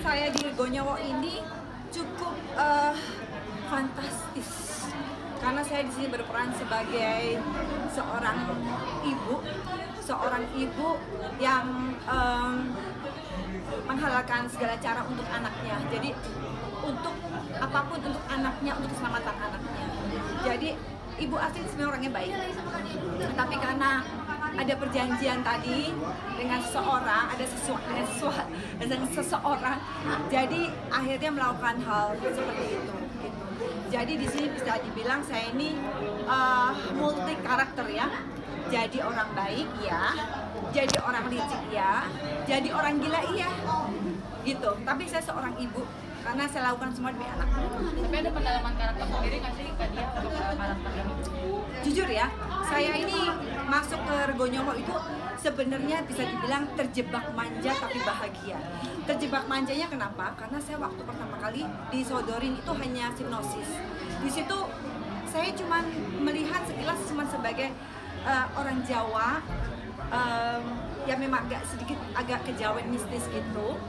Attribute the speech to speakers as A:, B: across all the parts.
A: saya di Gonyowo ini cukup fantastis karena saya di sini berperan sebagai seorang ibu yang menghalalkan segala cara untuk anaknya. Jadi untuk apapun untuk anaknya, untuk keselamatan anaknya. Jadi Ibu Astrid sebenarnya orangnya baik, tapi karena ada perjanjian tadi dengan seseorang, dengan seseorang, jadi akhirnya melakukan hal seperti itu. Gitu. Jadi di sini bisa dibilang saya ini multi karakter ya. Jadi orang baik ya, jadi orang licik ya, jadi orang gila iya, gitu. Tapi saya seorang ibu karena saya lakukan semua demi anak.
B: Tapi ada pendalaman karakter sendiri nggak sih Kak Dia untuk karakter ini?
A: Jujur ya, saya ini masuk ke Gonyowo itu sebenarnya bisa dibilang terjebak manja tapi bahagia. Terjebak manjanya kenapa? Karena saya waktu pertama kali disodorin itu hanya hipnosis. Di situ saya cuma melihat sekilas cuma sebagai orang Jawa yang memang agak kejawen mistis gitu.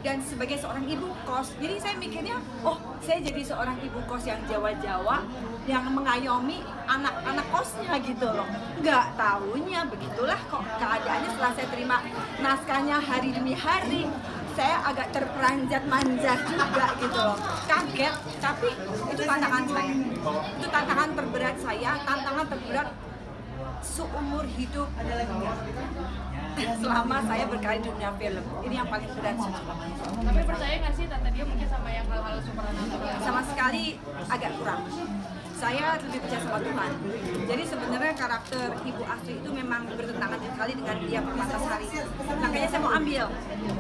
A: Dan sebagai seorang ibu kos, jadi saya mikirnya, oh saya jadi seorang ibu kos yang Jawa-Jawa yang mengayomi anak-anak kosnya gitu loh. Nggak taunya begitulah kok keadaannya setelah saya terima naskahnya hari demi hari. Saya agak terperanjat manja juga gitu loh, kaget, tapi itu tantangan saya. Itu tantangan terberat saya, tantangan terberat seumur hidup selama saya berkarya di dunia film. Ini yang paling berat.
B: Tapi percaya nggak sih Tante Dia mungkin sama yang hal-hal supernatural?
A: Sama sekali agak kurang. Saya lebih percaya sama Tuhan. Jadi sebenarnya karakter Ibu Astrid itu memang bertentangan sekali dengan Dia Permatasari. Makanya saya mau ambil.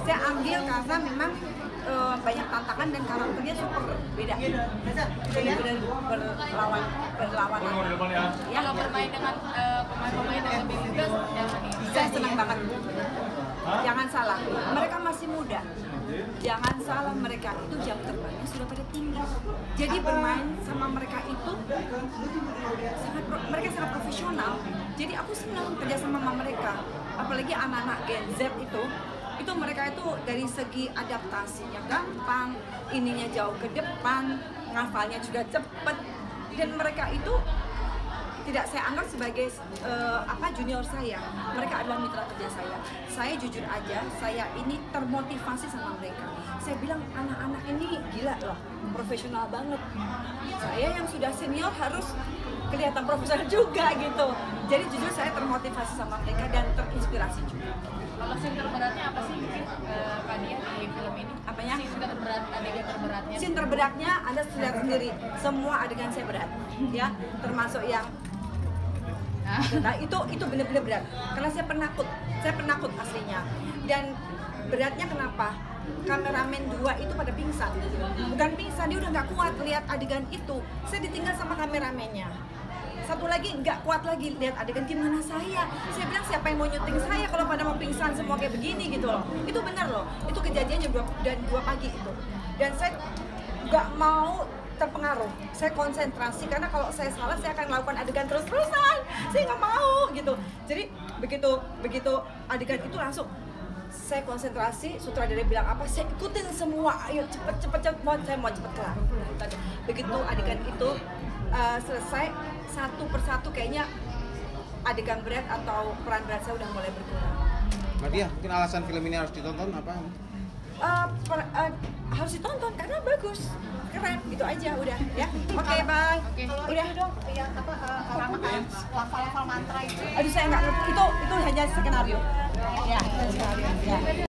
A: Saya ambil karena memang banyak tantangan dan karakternya super beda. Jadi berlawanan.
B: Ya, kalau bermain dengan pemain-pemain yang lebih muda seperti apa nih?
A: Saya senang banget. Jangan salah, mereka masih muda. Jangan salah, mereka itu jam terbangnya sudah pada tinggi. Jadi bermain sama mereka itu mereka sangat profesional. Jadi aku senang kerja sama mereka. Apalagi anak-anak Gen Z itu mereka itu dari segi adaptasinya gampang, ininya jauh ke depan, ngafalnya juga cepet, dan mereka itu tidak saya anggap sebagai junior saya. Mereka adalah mitra kerja saya. Saya jujur aja, saya ini termotivasi sama mereka. Saya bilang anak-anak ini gila loh, profesional banget. Saya yang sudah senior harus kelihatan profesional juga gitu. Jadi jujur saya termotivasi sama mereka dan terinspirasi juga.
B: Kalau scene terberatnya apa sih mungkin Kak Dia di film ini?
A: Apanya?
B: Adegan terberatnya.
A: Scene terberatnya Anda lihat sendiri. Semua adegan saya berat, ya, termasuk yang nah itu benar-benar berat karena saya penakut aslinya. Dan beratnya kenapa? Kameramen 2 itu pada pingsan, bukan pingsan, dia udah nggak kuat lihat adegan itu. Saya ditinggal sama kameramennya. Satu lagi nggak kuat lagi lihat adegan, gimana saya bilang siapa yang mau nyuting saya kalau pada mau pingsan semua kayak begini gitu loh. Itu benar loh, itu kejadiannya 2 pagi itu. Dan saya nggak mau terpengaruh, saya konsentrasi karena kalau saya salah saya akan melakukan adegan terus-terusan. Saya nggak mau gitu. Jadi begitu adegan itu langsung saya konsentrasi, sutradara bilang apa, saya ikutin semua, ayo cepet, saya mau cepet kelar. Begitu adegan itu selesai, satu persatu kayaknya adegan berat atau peran berat saya udah mulai berkurang.
C: Mbak Dia, mungkin alasan film ini harus ditonton apa?
A: Harus ditonton karena bagus, keren, gitu aja udah ya. Oke, bye. Udah
D: dong yang lafal mantra itu.
A: Aduh saya nggak ngerti, itu hanya skenario. Ya, skenario. Ya.